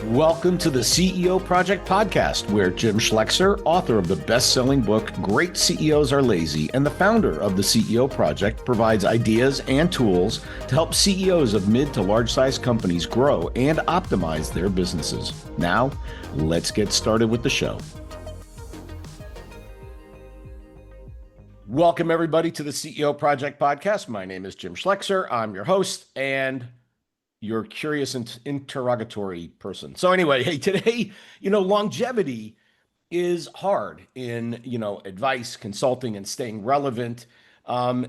Welcome to the CEO Project Podcast, where Jim Schlexer, author of the best-selling book, Great CEOs Are Lazy, and the founder of the CEO Project, provides ideas and tools to help CEOs of mid to large-sized companies grow and optimize their businesses. Now, let's get started with the show. Welcome, everybody, to the CEO Project Podcast. My name is Jim Schlexer. I'm your host, and your curious and interrogatory person. So anyway, hey, today, longevity is hard in, advice, consulting, and staying relevant. You've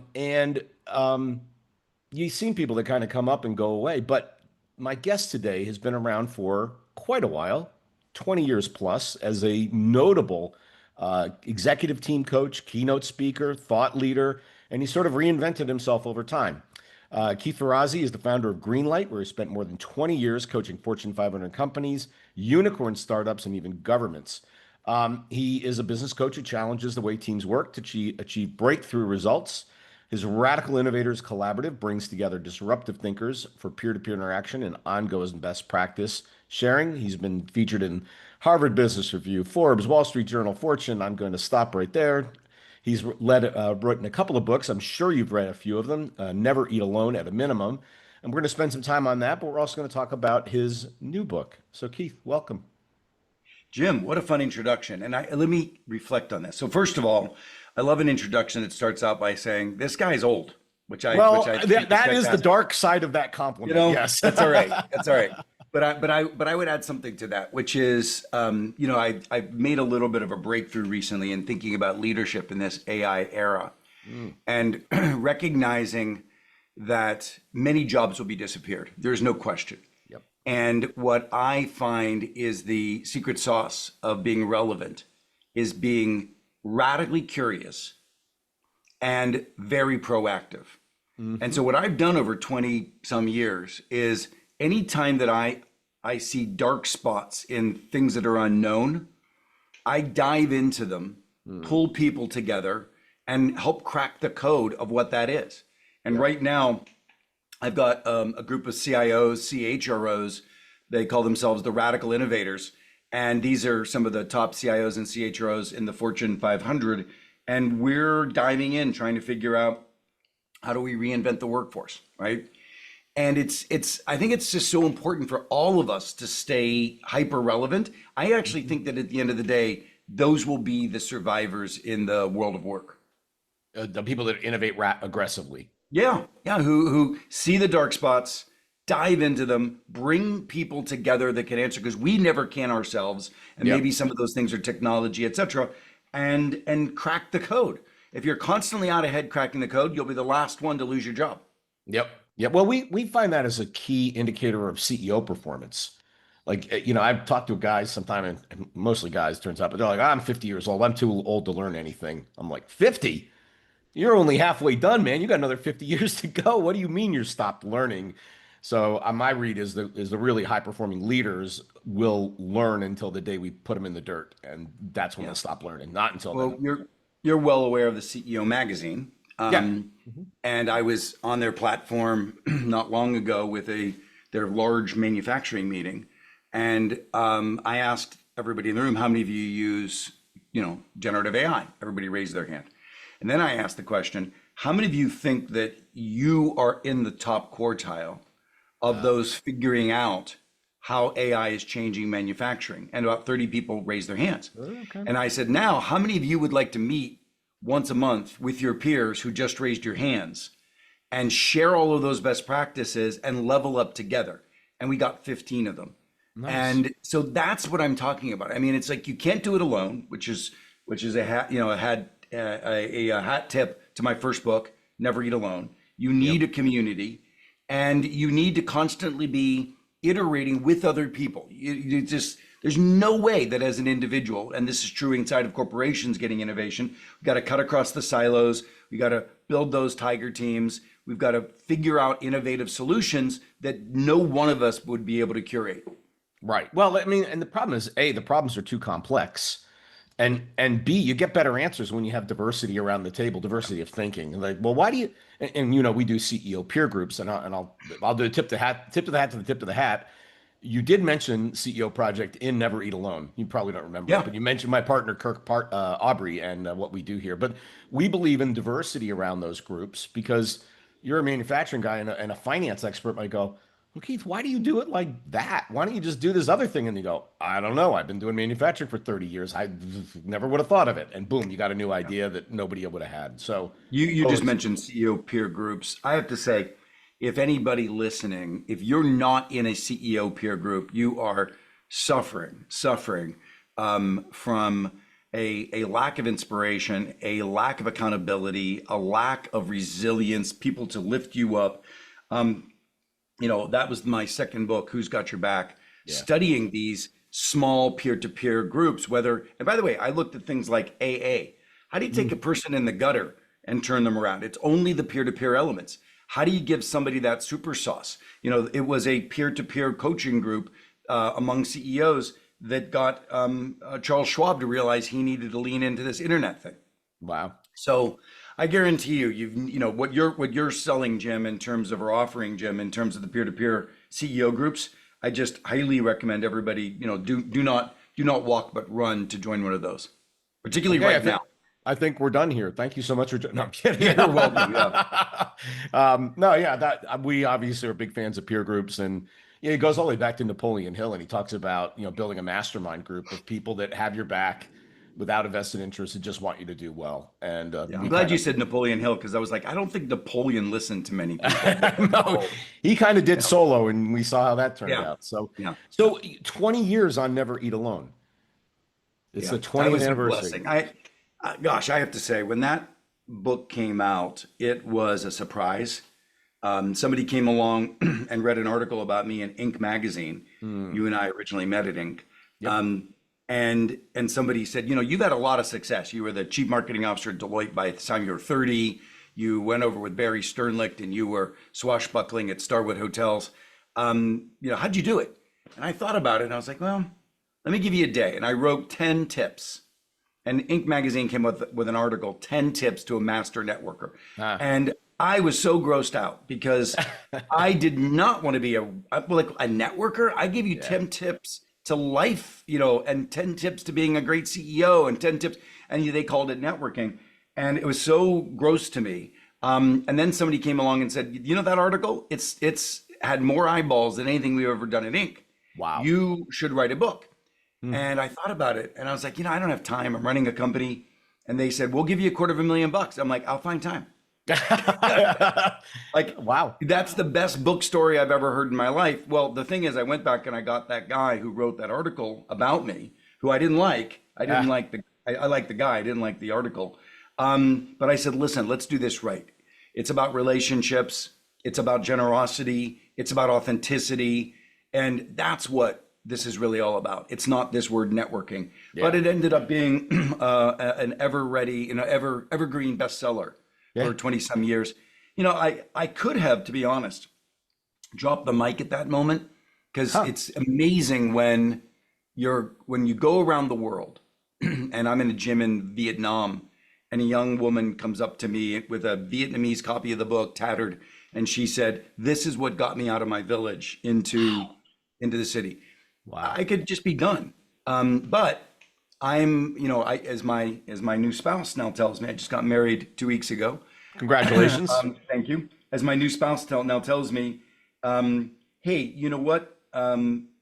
seen people that kind of come up and go away. But my guest today has been around for quite a while, 20 years plus, as a notable executive team coach, keynote speaker, thought leader, and he sort of reinvented himself over time. Keith Ferrazzi is the founder of Greenlight, where he spent more than 20 years coaching Fortune 500 companies, unicorn startups, and even governments. He is a business coach who challenges the way teams work to achieve breakthrough results. His Radical Innovators Collaborative brings together disruptive thinkers for peer-to-peer interaction and ongoing best practice sharing. He's been featured in Harvard Business Review, Forbes, Wall Street Journal, Fortune. I'm going to stop right there. He's written a couple of books. I'm sure you've read a few of them. Never Eat Alone at a minimum. And we're going to spend some time on that, but we're also going to talk about his new book. So Keith, welcome. Jim, what a fun introduction. And let me reflect on this. So first of all, I love an introduction that starts out by saying, this guy's old, which I that is the dark side of that compliment. Yes. That's all right. That's all right. But I would add something to that, which is, I've made a little bit of a breakthrough recently in thinking about leadership in this AI era, and recognizing that many jobs will be disappeared. There's no question. Yep. And what I find is the secret sauce of being relevant is being radically curious and very proactive. Mm-hmm. And so what I've done over 20 some years is anytime that I see dark spots in things that are unknown, I dive into them, pull people together, and help crack the code of what that is. And right now, I've got a group of CIOs, CHROs. They call themselves the Radical Innovators. And these are some of the top CIOs and CHROs in the Fortune 500. And we're diving in, trying to figure out how do we reinvent the workforce, right? And I think it's just so important for all of us to stay hyper relevant. I actually think that at the end of the day, those will be the survivors in the world of work. The people that innovate aggressively. Yeah. Who see the dark spots, dive into them, bring people together that can answer, because we never can ourselves. And maybe some of those things are technology, et cetera, and crack the code. If you're constantly out ahead cracking the code, you'll be the last one to lose your job. Yep. Yeah, well, we find that as a key indicator of CEO performance. Like, I've talked to guys sometime, and mostly guys, turns out, but they're like, I'm 50 years old. I'm too old to learn anything. I'm like, 50? You're only halfway done, man. You got another 50 years to go. What do you mean you're stopped learning? So my read is the really high-performing leaders will learn until the day we put them in the dirt. And that's when they'll stop learning, not until then. You're well aware of the CEO magazine. And I was on their platform not long ago with their large manufacturing meeting. And I asked everybody in the room, how many of you use, generative AI? Everybody raised their hand. And then I asked the question, how many of you think that you are in the top quartile of those figuring out how AI is changing manufacturing? And about 30 people raised their hands. Okay. And I said, now, how many of you would like to meet once a month with your peers who just raised your hands and share all of those best practices and level up together? And we got 15 of them. Nice. And so that's what I'm talking about. I mean, it's like, you can't do it alone, which is a hat tip to my first book, Never Eat Alone. You need a community, and you need to constantly be iterating with other people. There's no way that as an individual, and this is true inside of corporations getting innovation, we've got to cut across the silos. We got to build those tiger teams. We've got to figure out innovative solutions that no one of us would be able to curate. Right. Well, I mean, and the problem is, A, the problems are too complex. And B, you get better answers when you have diversity around the table, diversity of thinking. Like, well, why do you, and we do CEO peer groups, and I'll do a tip of the hat to the tip of the hat. You did mention CEO Project in Never Eat Alone. You probably don't remember it, Yeah. but you mentioned my partner, Aubrey, and what we do here. But we believe in diversity around those groups because you're a manufacturing guy and a finance expert might go, well, Keith, why do you do it like that? Why don't you just do this other thing? And you go, I don't know. I've been doing manufacturing for 30 years. I never would have thought of it. And boom, you got a new idea that nobody would have had. So You just totally. mentioned CEO peer groups. I have to say, if anybody listening, if you're not in a CEO peer group, you are suffering from a lack of inspiration, a lack of accountability, a lack of resilience, people to lift you up. That was my second book, Who's Got Your Back, Yeah. studying these small peer-to-peer groups, and by the way, I looked at things like AA. How do you take a person in the gutter and turn them around? It's only the peer-to-peer elements. How do you give somebody that super sauce? It was a peer-to-peer coaching group among CEOs that got Charles Schwab to realize he needed to lean into this internet thing. Wow. So I guarantee what you're selling, Jim, in terms of or offering, Jim, in terms of the peer-to-peer CEO groups. I just highly recommend everybody, do not walk but run to join one of those, particularly Okay, right now. I think we're done here. Thank you so much for. No, I'm kidding. You're welcome. Yeah. No, yeah, that we obviously are big fans of peer groups, and yeah, it goes all the way back to Napoleon Hill, and he talks about building a mastermind group of people that have your back without a vested interest and just want you to do well. And Yeah, I'm we glad kind you of said Napoleon Hill because I was like, I don't think Napoleon listened to many people. no, Oh, he kind of did yeah, solo, and we saw how that turned yeah, out. So, yeah, so 20 years on Never Eat Alone. It's yeah. the That 20th was a anniversary. blessing. Gosh, I have to say, when that book came out, it was a surprise. Somebody came along and read an article about me in Inc. magazine. Hmm. You and I originally met at Inc. Yep. And somebody said, you've had a lot of success. You were the chief marketing officer at Deloitte by the time you were 30. You went over with Barry Sternlicht and you were swashbuckling at Starwood Hotels. How'd you do it? And I thought about it and I was like, well, let me give you a day. And I wrote 10 tips. And Inc. magazine came up with an article, 10 tips to a master networker. Ah. And I was so grossed out because I did not want to be like a networker. I gave you Yeah. 10 tips to life, and 10 tips to being a great CEO and 10 tips. And they called it networking. And it was so gross to me. And then somebody came along and said, that article, it's had more eyeballs than anything we've ever done at Inc. Wow. You should write a book. Hmm. And I thought about it and I was like, I don't have time. I'm running a company. And they said, we'll give you $250,000. I'm like, I'll find time. Like, Wow. that's the best book story I've ever heard in my life. Well, the thing is, I went back and I got that guy who wrote that article about me, who I didn't like. I didn't Ah. like I liked the guy. I didn't like the article. But I said, listen, let's do this right. It's about relationships. It's about generosity. It's about authenticity. And that's what this is really all about. It's not this word networking, but Yeah. it ended up being an evergreen bestseller Yeah. for 20 some years. I could have, to be honest, dropped the mic at that moment because Huh. it's amazing when you go around the world and I'm in a gym in Vietnam and a young woman comes up to me with a Vietnamese copy of the book, tattered, and she said, "This is what got me out of my village into the city." Wow. I could just be done. But I'm, as my new spouse now tells me, I just got married 2 weeks ago. Congratulations. Thank you. As my new spouse now tells me, hey, you know what?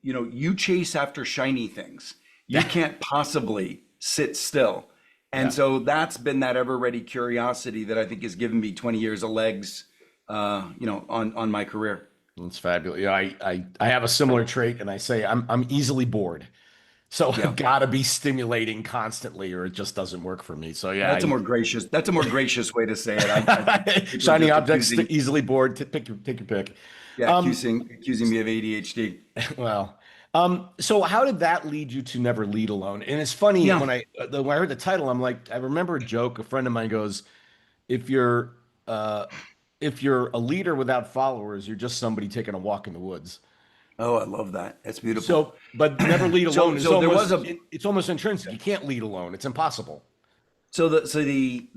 You chase after shiny things. You can't possibly sit still. And Yeah. so that's been that ever ready curiosity that I think has given me 20 years of legs, on my career. That's fabulous. Yeah, I have a similar trait, and I say I'm easily bored. So Yeah. I've got to be stimulating constantly, or it just doesn't work for me. So yeah, That's a more gracious way to say it. I think people are shiny just objects, accusing, easily bored. Take your pick. yeah, accusing me of ADHD. Well, so how did that lead you to Never Lead Alone? And it's funny Yeah. when I heard the title, I'm like, I remember a joke. A friend of mine goes, "If you're uh, if you're a leader without followers, you're just somebody taking a walk in the woods." Oh, I love that. That's beautiful. So, but Never Lead So, Alone is so there almost was a it's almost intrinsic. You can't lead alone. It's impossible. so the so the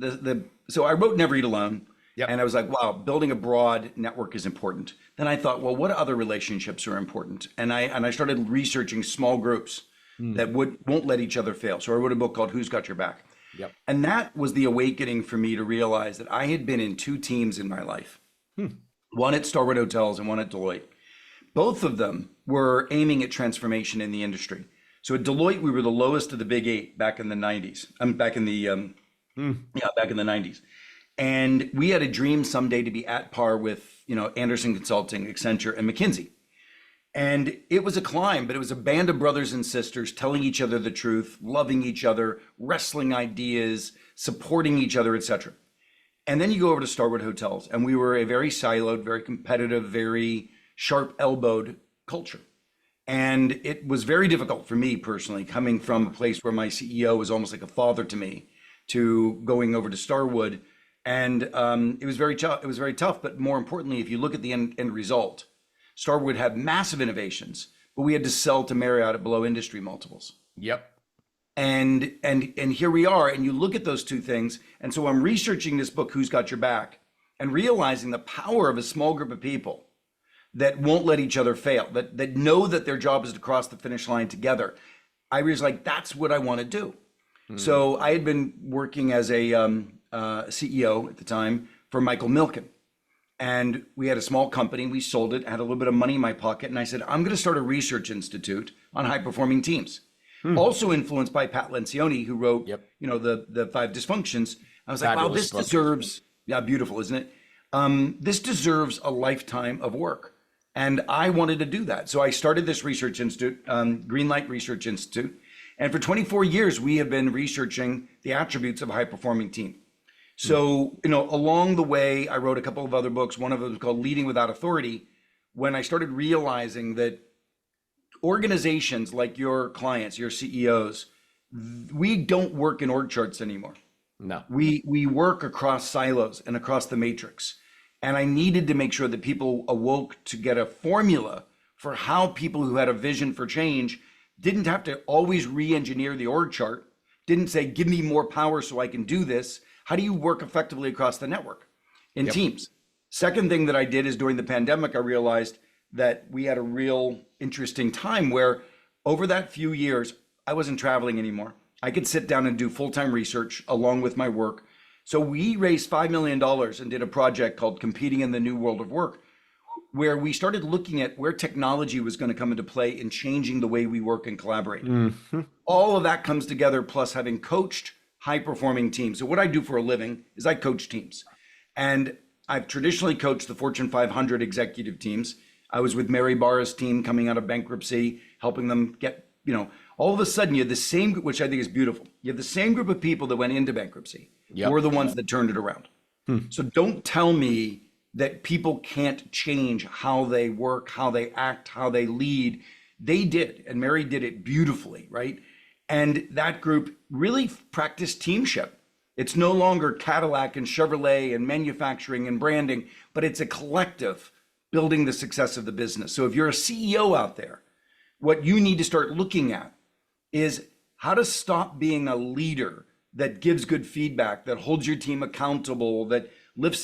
so I wrote Never Eat Alone, Yep. And I was like, wow, building a broad network is important. Then I thought, well, what other relationships are important? And I started researching small groups Mm. that won't let each other fail. So I wrote a book called Who's Got Your Back? Yep. And that was the awakening for me to realize that I had been in two teams in my life, Hmm. one at Starwood Hotels and one at Deloitte. Both of them were aiming at transformation in the industry. So at Deloitte, we were the lowest of the big eight back in the 90s. Mm. Back in the 90s. And we had a dream someday to be at par with, Anderson Consulting, Accenture, and McKinsey. And it was a climb, but it was a band of brothers and sisters telling each other the truth, loving each other, wrestling ideas, supporting each other, etc. And then you go over to Starwood Hotels, and we were a very siloed, very competitive, very sharp-elbowed culture. And it was very difficult for me personally, coming from a place where my CEO was almost like a father to me, to going over to Starwood. And it was very tough. It was very tough. But more importantly, if you look at the end result, Starwood had massive innovations, but we had to sell to Marriott at below industry multiples. Yep. And here we are, and you look at those two things. And so I'm researching this book, Who's Got Your Back, and realizing the power of a small group of people that won't let each other fail, that know that their job is to cross the finish line together. I was like, that's what I want to do. So I had been working as a CEO at the time for Michael Milken. And we had a small company, we sold it, had a little bit of money in my pocket. And I said, I'm going to start a research institute on high performing teams. Also influenced by Pat Lencioni, who wrote, Yep. the Five Dysfunctions. I was like, wow, Fabulous this book. deserves, yeah, beautiful, isn't it? This deserves a lifetime of work. And I wanted to do that. So I started this research institute, Greenlight Research Institute. And for 24 years, we have been researching the attributes of a high performing team. So, along the way, I wrote a couple of other books. One of them was called Leading Without Authority. When I started realizing that organizations like your clients, your CEOs, we don't work in org charts anymore. No. We work across silos and across the matrix. And I needed to make sure that people awoke to get a formula for how people who had a vision for change didn't have to always re-engineer the org chart, didn't say, give me more power so I can do this. How do you work effectively across the network in teams? Second thing that I did is during the pandemic, I realized that we had a real interesting time where over that few years, I wasn't traveling anymore. I could sit down and do full-time research along with my work. So we raised $5 million and did a project called Competing in the New World of Work, where we started looking at where technology was going to come into play in changing the way we work and collaborate. All of that comes together, plus having coached high-performing teams. So what I do for a living is I coach teams. And I've traditionally coached the Fortune 500 executive teams. I was with Mary Barra's team coming out of bankruptcy, helping them get, all of a sudden you have the same, which I think is beautiful. You have the same group of people that went into bankruptcy. Yep. We're the ones that turned it around. So don't tell me that people can't change how they work, how they act, how they lead. They did, and Mary did it beautifully, right? And that group really practiced teamship. It's no longer Cadillac and Chevrolet and manufacturing and branding, but it's a collective building the success of the business. So if you're a CEO out there, what you need to start looking at is how to stop being a leader that gives good feedback, that holds your team accountable, that lifts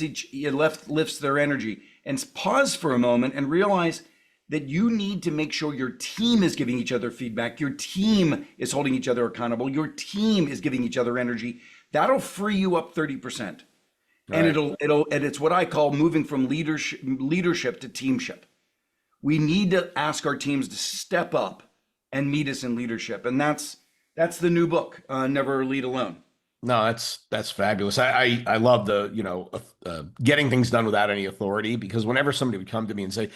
their energy, and pause for a moment and realize that you need to make sure your team is giving each other feedback, your team is holding each other accountable, your team is giving each other energy. That'll free you up 30%. And it's what I call moving from leadership to teamship. We need to ask our teams to step up and meet us in leadership. And that's the new book, Never Lead Alone. No, that's fabulous. I love the, getting things done without any authority, because whenever somebody would come to me and say,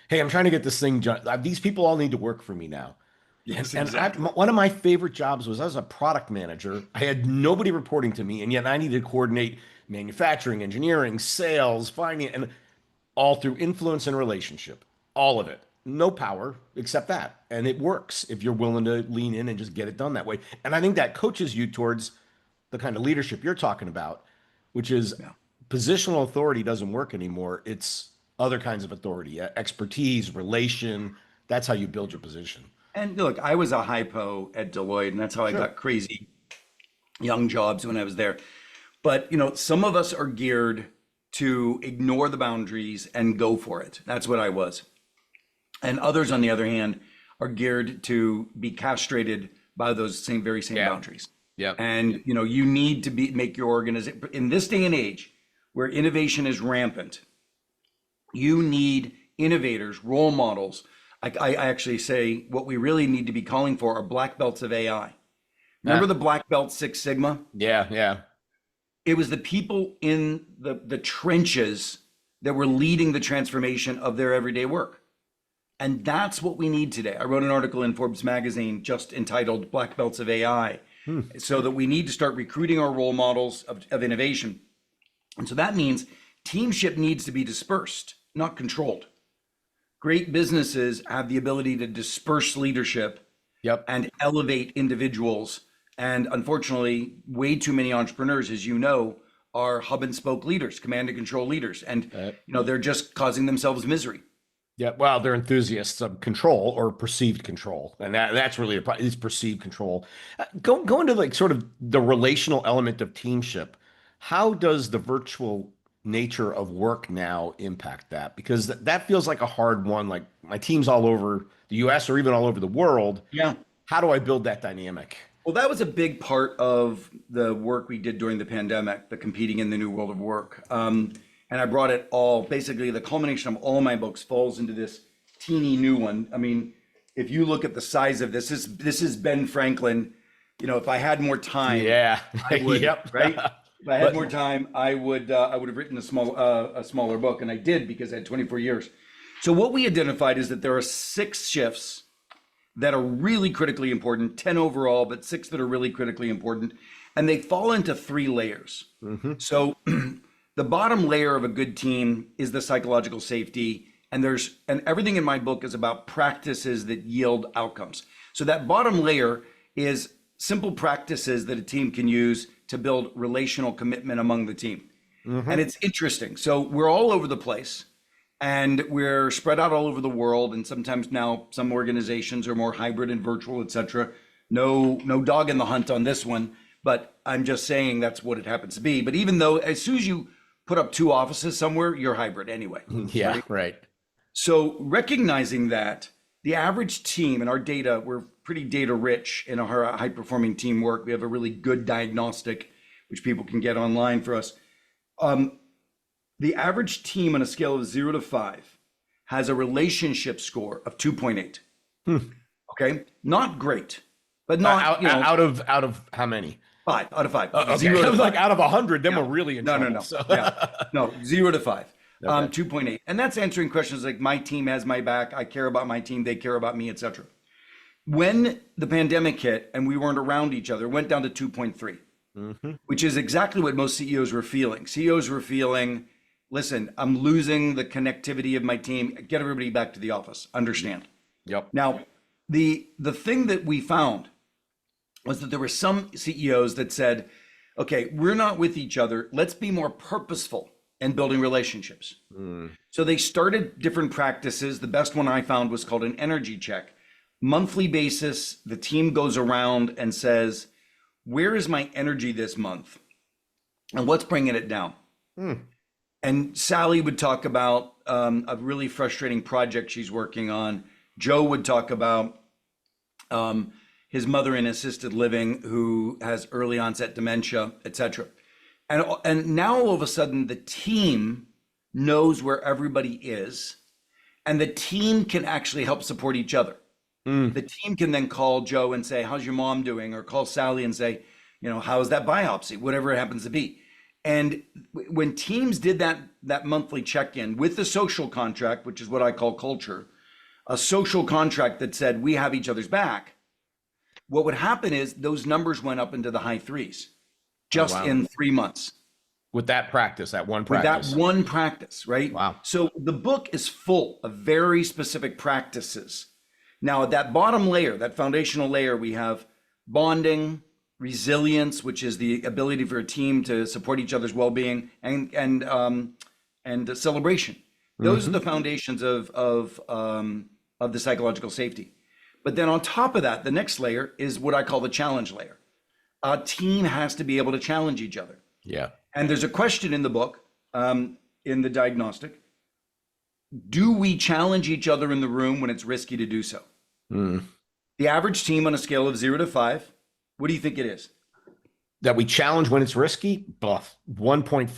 hey, I'm trying to get this thing done, these people all need to work for me now. Yes, And exactly. one of my favorite jobs was I was a product manager. I had nobody reporting to me, and yet I needed to coordinate manufacturing, engineering, sales, finance, and all through influence and relationship, all of it. No power except that. And it works if you're willing to lean in and just get it done that way. And I think that coaches you towards the kind of leadership you're talking about, which is positional authority doesn't work anymore. It's other kinds of authority, expertise, relation. That's how you build your position. And look, I was a hypo at Deloitte, and that's how I got crazy young jobs when I was there. But some of us are geared to ignore the boundaries and go for it. That's what I was. And others, on the other hand, are geared to be castrated by those very same Yeah. boundaries. Yeah. And you need to make your organization in this day and age where innovation is rampant. You need innovators, role models. I actually say what we really need to be calling for are black belts of AI. Remember the black belt Six Sigma? Yeah. Yeah. It was the people in the trenches that were leading the transformation of their everyday work. And that's what we need today. I wrote an article in Forbes magazine just entitled Black Belts of AI, so that we need to start recruiting our role models of innovation. And so that means teamship needs to be dispersed, not controlled. Great businesses have the ability to disperse leadership Yep. and elevate individuals. And unfortunately, way too many entrepreneurs, as you know, are hub and spoke leaders, command and control leaders. And they're just causing themselves misery. Yeah, well, they're enthusiasts of control or perceived control, and that's really it's perceived control. Go into like sort of the relational element of teamship. How does the virtual nature of work now impact that? Because that feels like a hard one. Like my team's all over the U.S. or even all over the world. Yeah. How do I build that dynamic? Well, that was a big part of the work we did during the pandemic, the competing in the new world of work. And I brought it all, basically the culmination of all my books falls into this teeny new one. I mean, if you look at the size of this is Ben Franklin. If I had more time, Yeah. I would, Yep. right? If I had more time, I would have written a smaller book, and I did because I had 24 years. So what we identified is that there are 6 shifts that are really critically important, 10 overall, but 6 that are really critically important, and they fall into 3 layers. So the bottom layer of a good team is the psychological safety, and everything in my book is about practices that yield outcomes. So that bottom layer is simple practices that a team can use to build relational commitment among the team. And it's interesting. So we're all over the place, and we're spread out all over the world, and sometimes now some organizations are more hybrid and virtual, et cetera. No dog in the hunt on this one, but I'm just saying that's what it happens to be. But even though as soon as you put up 2 offices somewhere, you're hybrid anyway. Yeah, right. So recognizing that the average team in our data, we're pretty data rich in our high performing teamwork. We have a really good diagnostic, which people can get online for us. The average team on a scale of 0 to 5 has a relationship score of 2.8. Okay, not great, but not out of how many? 5 out of 5. Okay. 0 to 5. Like out of 100, then we're really in trouble. No. So. No, 0 to 5. Okay. 2.8. And that's answering questions like my team has my back, I care about my team, they care about me, etc. When the pandemic hit and we weren't around each other, it went down to 2.3, which is exactly what most CEOs were feeling. CEOs were feeling, listen, I'm losing the connectivity of my team. Get everybody back to the office. Understand. Yep. Now, the thing that we found was that there were some CEOs that said, okay, we're not with each other. Let's be more purposeful in building relationships. So they started different practices. The best one I found was called an energy check. Monthly basis, the team goes around and says, where is my energy this month? And what's bringing it down? And Sally would talk about a really frustrating project she's working on. Joe would talk about his mother in assisted living who has early onset dementia, et cetera. And now all of a sudden the team knows where everybody is, and the team can actually help support each other. The team can then call Joe and say, how's your mom doing? Or call Sally and say, how's that biopsy? Whatever it happens to be. And when teams did that monthly check-in with the social contract, which is what I call culture, a social contract that said we have each other's back, what would happen is those numbers went up into the high 3s just in 3 months. With that practice, that one practice. With that one practice, right? Wow. So the book is full of very specific practices. Now, at that bottom layer, that foundational layer, we have bonding, resilience, which is the ability for a team to support each other's well-being, and celebration. Those are the foundations of the psychological safety. But then on top of that, the next layer is what I call the challenge layer. A team has to be able to challenge each other. Yeah. And there's a question in the book in the diagnostic. Do we challenge each other in the room when it's risky to do so? Mm. The average team on a scale of 0 to 5, what do you think it is? That we challenge when it's risky? Bluff. 1.5.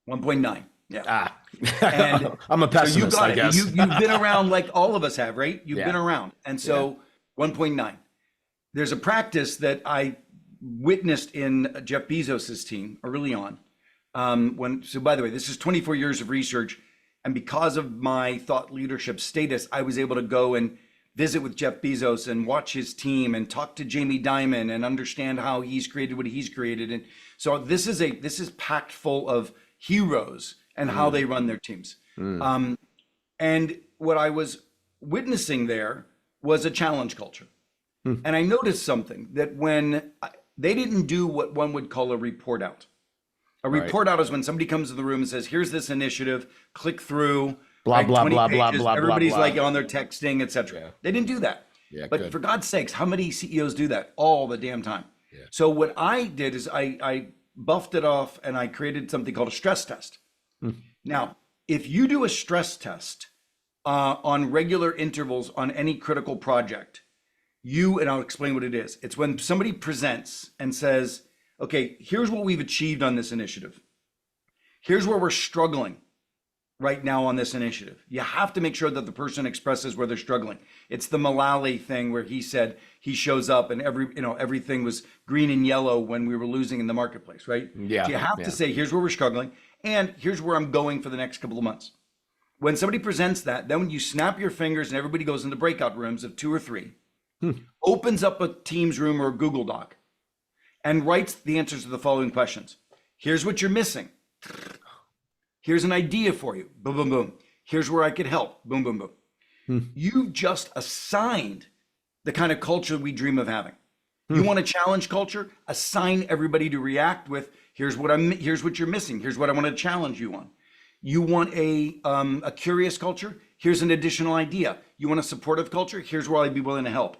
1.9. Yeah. Ah, And I'm a so you pessimist, got I it. guess. You've been around like all of us have, right? You've been Yeah, around. And yeah. so 1.9. There's a practice that I witnessed in Jeff Bezos's team early on. So by the way, this is 24 years of research. And because of my thought leadership status, I was able to go and visit with Jeff Bezos and watch his team and talk to Jamie Dimon and understand how he's created what he's created. And so this is packed full of heroes and how they run their teams. And what I was witnessing there was a challenge culture. And I noticed something that they didn't do what one would call a report out. A Right. report out is when somebody comes in the room and says, here's this initiative, click through, Blah, right, blah, 20 blah, blah, pages, blah, blah, everybody's blah. like on their texting, etc. Yeah. They didn't do that. Yeah, But good. for God's sakes, how many CEOs do that all the damn time? Yeah. So what I did is I buffed it off and I created something called a stress test. Now, if you do a stress test on regular intervals on any critical project, and I'll explain what it is. It's when somebody presents and says, okay, here's what we've achieved on this initiative. Here's where we're struggling right now on this initiative. You have to make sure that the person expresses where they're struggling. It's the Mullally thing where he said he shows up and everything was green and yellow when we were losing in the marketplace, right? Yeah, So you have to say, here's where we're struggling and here's where I'm going for the next couple of months. When somebody presents that, then when you snap your fingers and everybody goes into breakout rooms of 2 or 3, opens up a Teams room or a Google Doc and writes the answers to the following questions. Here's what you're missing. Here's an idea for you. Boom, boom, boom. Here's where I could help. Boom, boom, boom. You've just assigned the kind of culture we dream of having. You want a challenge culture? Assign everybody to react with, here's what you're missing. Here's what I want to challenge you on. You want a curious culture? Here's an additional idea. You want a supportive culture? Here's where I'd be willing to help.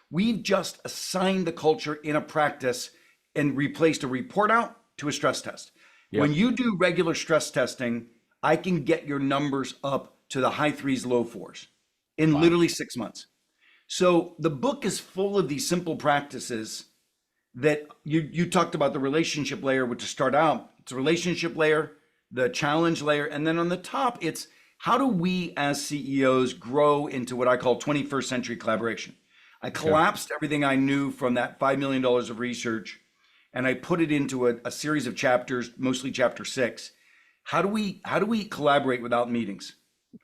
We've just assigned the culture in a practice and replaced a report out to a stress test. Yep. When you do regular stress testing, I can get your numbers up to the high 3s, low 4s in literally 6 months. So the book is full of these simple practices that you talked about the relationship layer, which to start out, it's a relationship layer, the challenge layer, and then on the top, it's how do we as CEOs grow into what I call 21st century collaboration? I collapsed everything I knew from that $5 million of research and I put it into a series of chapters, mostly chapter 6. How do we collaborate without meetings?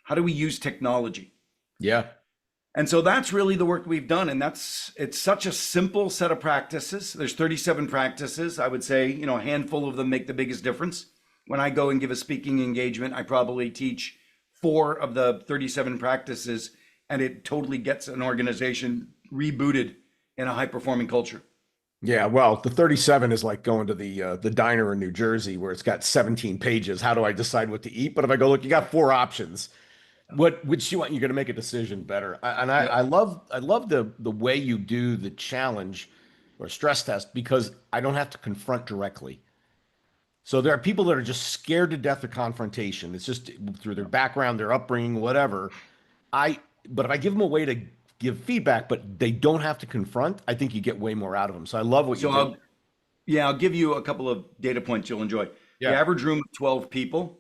How do we use technology? Yeah. And so that's really the work we've done. And it's such a simple set of practices. There's 37 practices. I would say, a handful of them make the biggest difference. When I go and give a speaking engagement, I probably teach 4 of the 37 practices, and it totally gets an organization rebooted in a high-performing culture. Yeah, well, the 37 is like going to the diner in New Jersey where it's got 17 pages. How do I decide what to eat? But if I go, look, you got 4 options. Which you want? You're going to make a decision better. I love the way you do the challenge or stress test because I don't have to confront directly. So there are people that are just scared to death of confrontation. It's just through their background, their upbringing, whatever. But if I give them a way to give feedback, but they don't have to confront, I think you get way more out of them. So I love what you do. I'll give you a couple of data points you'll enjoy. Yeah. The average room of 12 people,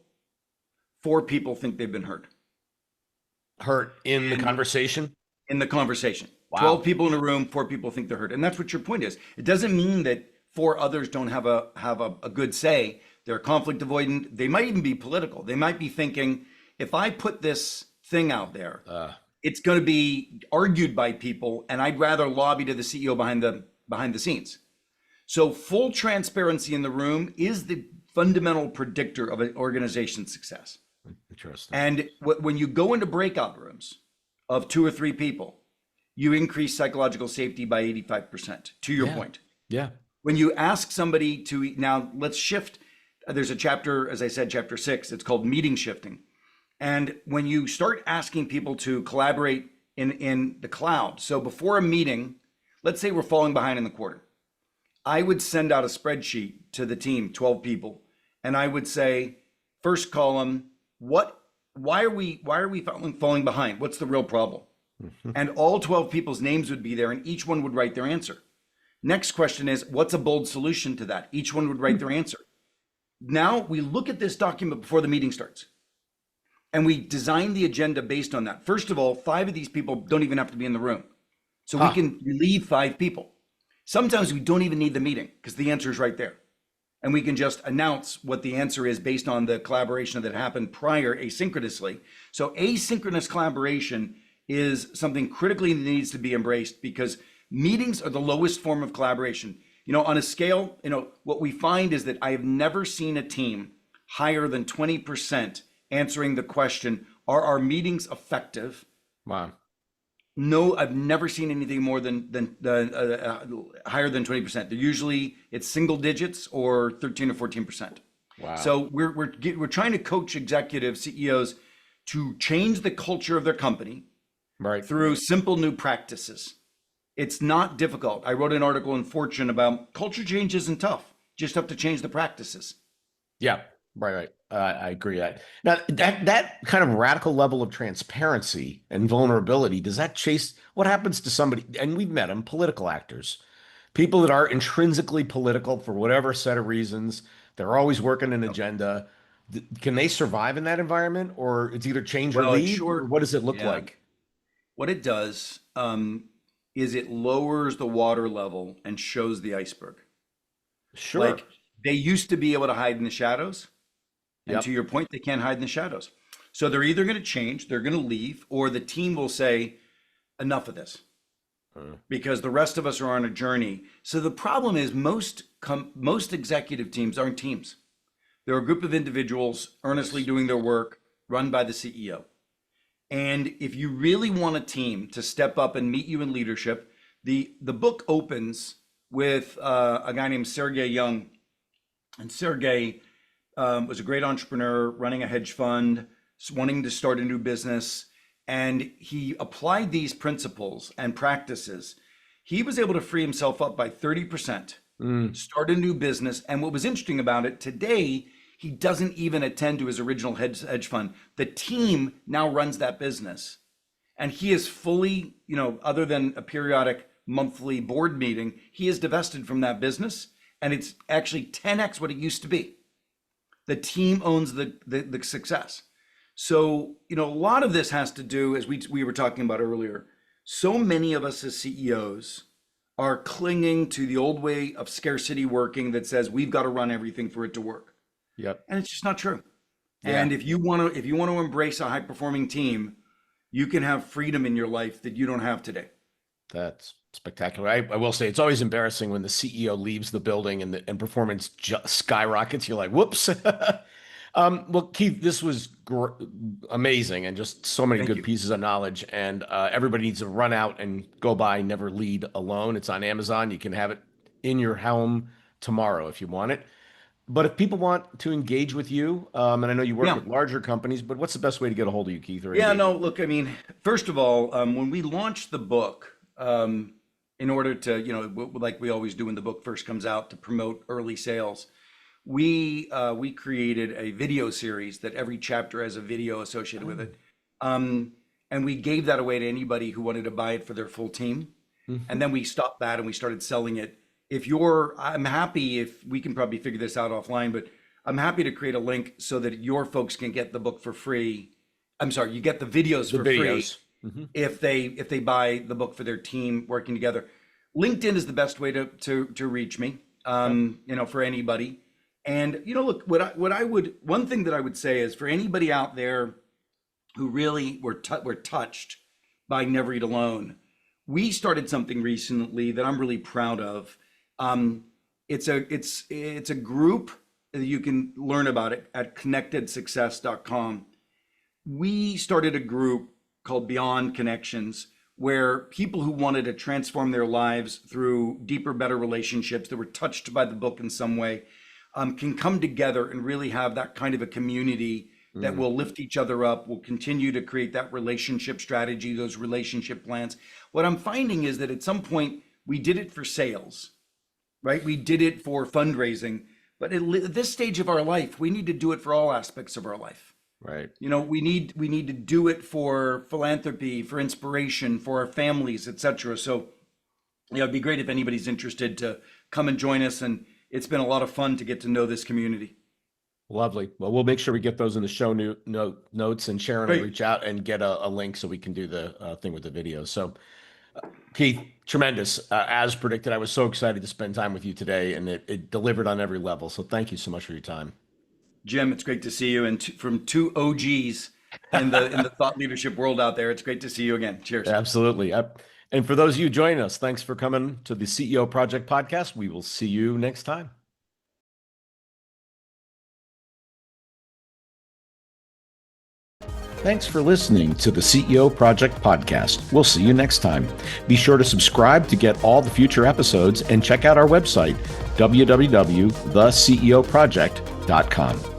4 people think they've been heard. Hurt in the conversation? In the conversation. Wow. 12 people in a room, 4 people think they're heard. And that's what your point is. It doesn't mean that 4 others don't have a good say. They're conflict avoidant. They might even be political. They might be thinking, if I put this thing out there, it's going to be argued by people, and I'd rather lobby to the CEO behind the scenes. So full transparency in the room is the fundamental predictor of an organization's success. Interesting. And when you go into breakout rooms of 2 or 3 people, you increase psychological safety by 85%, to your point. Yeah. When you ask somebody to, now let's shift, there's a chapter, as I said, chapter 6, it's called meeting shifting. And when you start asking people to collaborate in the cloud, so before a meeting, let's say we're falling behind in the quarter, I would send out a spreadsheet to the team, 12 people, and I would say, First column, why are we falling behind? What's the real problem? And all 12 people's names would be there, and each one would write their answer. Next question is, what's a bold solution to that? Each one would write their answer. Now we look at this document before the meeting starts, and we design the agenda based on that. First of all, 5 of these people don't even have to be in the room. So we can relieve 5 people. Sometimes we don't even need the meeting because the answer is right there. And we can just announce what the answer is based on the collaboration that happened prior asynchronously. So asynchronous collaboration is something critically that needs to be embraced because meetings are the lowest form of collaboration. On a scale, what we find is that I have never seen a team higher than 20% answering the question, are our meetings effective? Wow. No, I've never seen anything more than higher than 20%. They're usually it's single digits or 13 or 14%. Wow. So we're trying to coach executive CEOs to change the culture of their company Right. through simple new practices. It's not difficult. I wrote an article in Fortune about culture change isn't tough. Just have to change the practices. Yeah. Right. I agree. Now that kind of radical level of transparency and vulnerability, does that chase what happens to somebody? And we've met them, political actors, people that are intrinsically political for whatever set of reasons. They're always working an agenda. Can they survive in that environment, or it's either change or Well, it's leave, or short. what does it look Yeah. like? What it does is it lowers the water level and shows the iceberg. Sure. Like they used to be able to hide in the shadows. And to Yep. your point, they can't hide in the shadows. So they're either going to change, they're going to leave, or the team will say, enough of this, because the rest of us are on a journey. So the problem is most executive teams aren't teams. They're a group of individuals earnestly doing their work, run by the CEO. And if you really want a team to step up and meet you in leadership, the book opens with a guy named Sergey Young. And Sergey was a great entrepreneur running a hedge fund, wanting to start a new business. And he applied these principles and practices. He was able to free himself up by 30%, start a new business. And what was interesting about it, today, he doesn't even attend to his original hedge fund. The team now runs that business. And he is fully, other than a periodic monthly board meeting, he is divested from that business. And it's actually 10x what it used to be. The team owns the success. So, a lot of this has to do, as we were talking about earlier, so many of us as CEOs are clinging to the old way of scarcity working that says we've got to run everything for it to work. Yep. And it's just not true. Yeah. And if you want to embrace a high performing team, you can have freedom in your life that you don't have today. That's spectacular. I will say it's always embarrassing when the CEO leaves the building and performance just skyrockets. You're like, whoops. Well, Keith, this was amazing and just so many Thank good you. pieces of knowledge. And everybody needs to run out and go buy Never Lead Alone. It's on Amazon. You can have it in your home tomorrow if you want it. But if people want to engage with you, and I know you work Yeah. with larger companies, but what's the best way to get a hold of you, Keith, or Yeah, engage? no, look, I mean, first of all, when we launched the book, in order to, like we always do when the book first comes out to promote early sales, we created a video series that every chapter has a video associated with it. And we gave that away to anybody who wanted to buy it for their full team. And then we stopped that and we started selling it. I'm happy if we can probably figure this out offline, but I'm happy to create a link so that your folks can get the book for free. I'm sorry, you get the videos The for free videos. if they buy the book for their team working together. LinkedIn is the best way to reach me, for anybody. And look, one thing that I would say is for anybody out there who really were touched by Never Eat Alone, we started something recently that I'm really proud of. It's a group that you can learn about it at connectedsuccess.com. We started a group called Beyond Connections, where people who wanted to transform their lives through deeper, better relationships that were touched by the book in some way, can come together and really have that kind of a community that will lift each other up, will continue to create that relationship strategy, those relationship plans. What I'm finding is that at some point we did it for sales, right? We did it for fundraising, But at this stage of our life, we need to do it for all aspects of our life. Right. You know, we need to do it for philanthropy, for inspiration, for our families, etc. So, yeah, it'd be great if anybody's interested to come and join us. And it's been a lot of fun to get to know this community. Lovely. Well, we'll make sure we get those in the show notes, and Sharon will Great. reach out and get a link so we can do the thing with the video. So, Keith, tremendous. As predicted, I was so excited to spend time with you today, and it delivered on every level. So thank you so much for your time. Jim, it's great to see you. And from two OGs in the thought leadership world out there, it's great to see you again. Cheers. Absolutely. And for those of you joining us, thanks for coming to the CEO Project podcast. We will see you next time. Thanks for listening to the CEO Project podcast. We'll see you next time. Be sure to subscribe to get all the future episodes and check out our website, www.theceoproject.com.